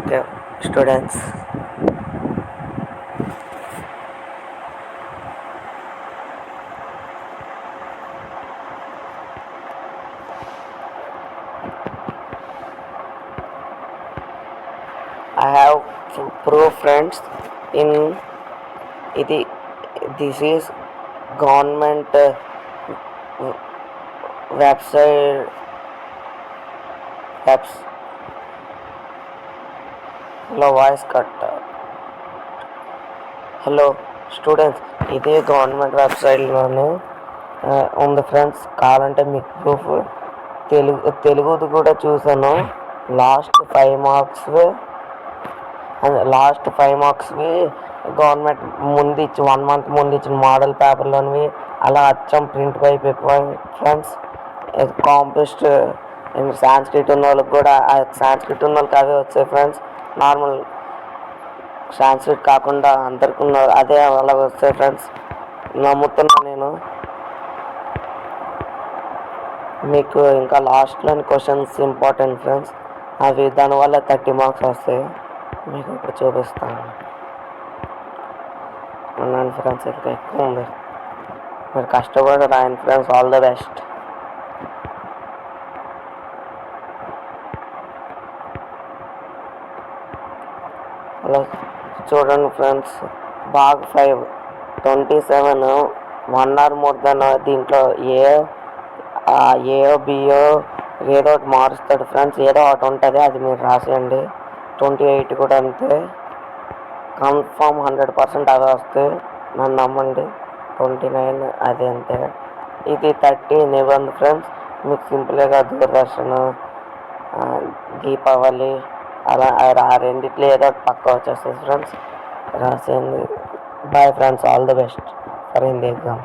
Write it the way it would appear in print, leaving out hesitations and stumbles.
Okay, students. I have proof, friends. In ఇది this is government website apps. Hello, voice cut. Hello students, ఇదే government వెబ్సైట్లోనే ఉంది friends. కావాలంటే మీకు proof తెలుగుది కూడా చూసాను. లాస్ట్ 5 మార్క్స్వి గవర్నమెంట్ ముందు ఇచ్చి 1 month ముందు ఇచ్చిన మోడల్ పేపర్లోనివి అలా అచ్చం ప్రింట్ అయిపోయి ఫ్రెండ్స్. కాంపిస్ట్ సాంస్క్రిట్ ఉన్న వాళ్ళకి కూడా సాంస్క్రిట్ ఉన్న వాళ్ళకి అవే వచ్చాయి ఫ్రెండ్స్. నార్మల్ సాంస్క్రిట్ కాకుండా అందరికి ఉన్న అదే అలా వస్తాయి ఫ్రెండ్స్. నమ్ముతున్నా నేను. మీకు ఇంకా లాస్ట్లోని క్వశ్చన్స్ ఇంపార్టెంట్ ఫ్రెండ్స్. అవి దానివల్ల 30 మార్క్స్ వస్తాయి. మీకు ఇప్పుడు చూపిస్తాను. ఉన్నాను ఫ్రెండ్స్, ఇంకా ఎక్కువ ఉంది. మీరు కష్టపడి రాయండి ఫ్రెండ్స్. All the best. అలా చూడండి ఫ్రెండ్స్. బాగ్ 5 27 1 or more than దీంట్లో ఏఓ బిఓ ఏదో ఒకటి మారుస్తాడు ఫ్రెండ్స్. ఏదో ఒకటి ఉంటుంది, అది మీరు రాసేయండి. 28 కూడా అంతే. కన్ఫామ్ 100% అవే వస్తాయి, నన్ను నమ్మండి. 29 అది అంతే. ఇది 30 నిబంధ ఫ్రెండ్స్. మీకు సింపుల్గా దూరదర్శన్, దీపావళి అలా ఆ రెండిట్లో ఏదో ఒకటి పక్క వచ్చేస్తుంది ఫ్రెండ్స్. రాసేయండి. Bye friends, all the best for in the exam.